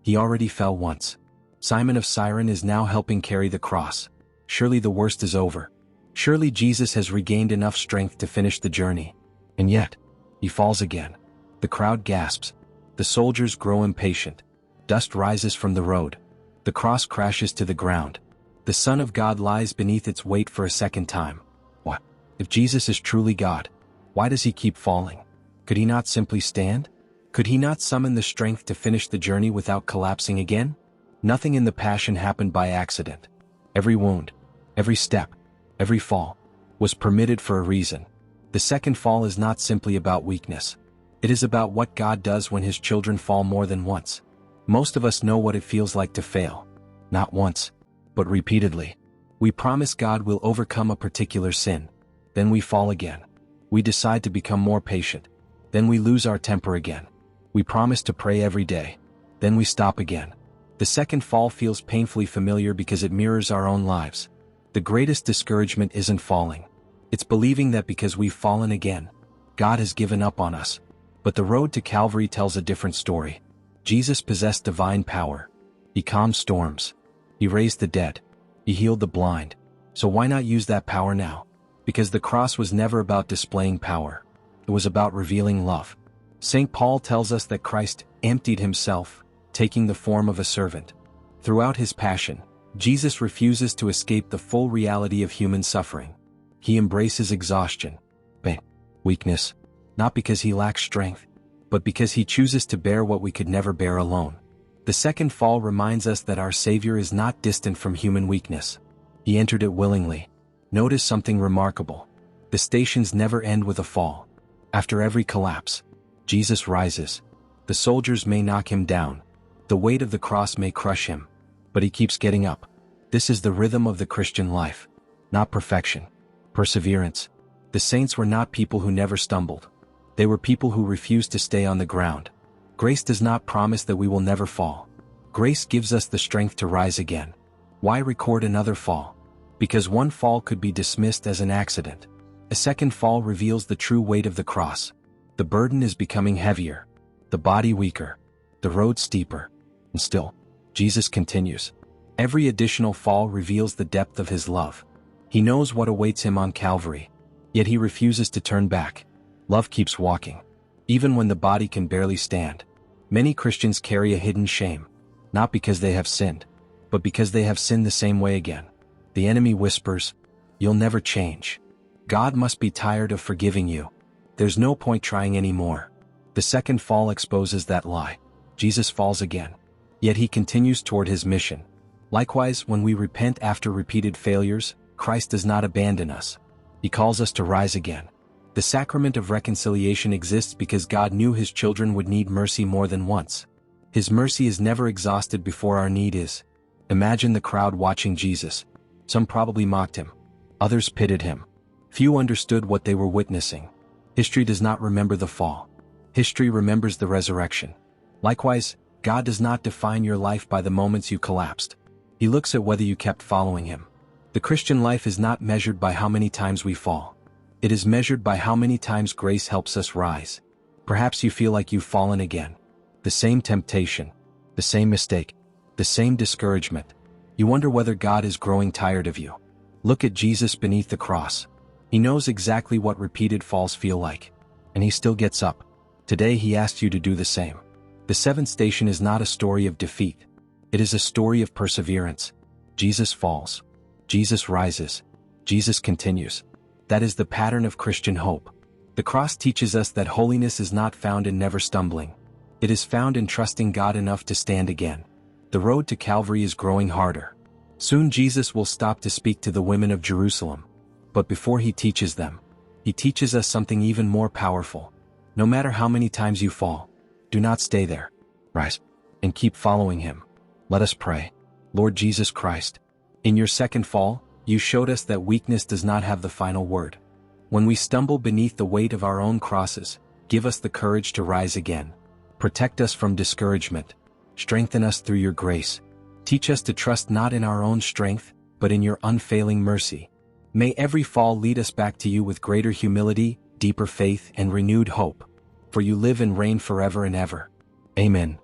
He already fell once. Simon of Cyrene is now helping carry the cross. Surely the worst is over. Surely Jesus has regained enough strength to finish the journey. And yet, he falls again. The crowd gasps. The soldiers grow impatient. Dust rises from the road. The cross crashes to the ground. The Son of God lies beneath its weight for a second time. What? If Jesus is truly God, why does he keep falling? Could he not simply stand? Could he not summon the strength to finish the journey without collapsing again? Nothing in the Passion happened by accident. Every wound, every step, every fall, was permitted for a reason. The second fall is not simply about weakness. It is about what God does when his children fall more than once. Most of us know what it feels like to fail. Not once, but repeatedly. We promise God we'll overcome a particular sin. Then we fall again. We decide to become more patient. Then we lose our temper again. We promise to pray every day. Then we stop again. The second fall feels painfully familiar because it mirrors our own lives. The greatest discouragement isn't falling. It's believing that because we've fallen again, God has given up on us. But the road to Calvary tells a different story. Jesus possessed divine power. He calmed storms. He raised the dead. He healed the blind. So why not use that power now? Because the cross was never about displaying power. It was about revealing love. St. Paul tells us that Christ emptied himself, taking the form of a servant. Throughout his passion, Jesus refuses to escape the full reality of human suffering. He embraces exhaustion, pain, weakness, not because he lacks strength, but because he chooses to bear what we could never bear alone. The second fall reminds us that our Savior is not distant from human weakness. He entered it willingly. Notice something remarkable. The stations never end with a fall. After every collapse, Jesus rises. The soldiers may knock him down. The weight of the cross may crush him. But he keeps getting up. This is the rhythm of the Christian life. Not perfection. Perseverance. The saints were not people who never stumbled. They were people who refused to stay on the ground. Grace does not promise that we will never fall. Grace gives us the strength to rise again. Why record another fall? Because one fall could be dismissed as an accident. A second fall reveals the true weight of the cross. The burden is becoming heavier, the body weaker, the road steeper. And still, Jesus continues. Every additional fall reveals the depth of his love. He knows what awaits him on Calvary, yet he refuses to turn back. Love keeps walking, even when the body can barely stand. Many Christians carry a hidden shame, not because they have sinned, but because they have sinned the same way again. The enemy whispers, "You'll never change. God must be tired of forgiving you. There's no point trying anymore." The second fall exposes that lie. Jesus falls again, yet he continues toward his mission. Likewise, when we repent after repeated failures, Christ does not abandon us. He calls us to rise again. The Sacrament of Reconciliation exists because God knew his children would need mercy more than once. His mercy is never exhausted before our need is. Imagine the crowd watching Jesus. Some probably mocked him. Others pitied him. Few understood what they were witnessing. History does not remember the fall. History remembers the resurrection. Likewise, God does not define your life by the moments you collapsed. He looks at whether you kept following him. The Christian life is not measured by how many times we fall. It is measured by how many times grace helps us rise. Perhaps you feel like you've fallen again. The same temptation, the same mistake, the same discouragement. You wonder whether God is growing tired of you. Look at Jesus beneath the cross. He knows exactly what repeated falls feel like, and he still gets up. Today he asks you to do the same. The seventh station is not a story of defeat. It is a story of perseverance. Jesus falls. Jesus rises. Jesus continues. That is the pattern of Christian hope. The cross teaches us that holiness is not found in never stumbling. It is found in trusting God enough to stand again. The road to Calvary is growing harder. Soon Jesus will stop to speak to the women of Jerusalem. But before he teaches them, he teaches us something even more powerful. No matter how many times you fall, do not stay there. Rise and keep following him. Let us pray. Lord Jesus Christ, in your second fall, you showed us that weakness does not have the final word. When we stumble beneath the weight of our own crosses, give us the courage to rise again. Protect us from discouragement. Strengthen us through your grace. Teach us to trust not in our own strength, but in your unfailing mercy. May every fall lead us back to you with greater humility, deeper faith, and renewed hope. For you live and reign forever and ever. Amen.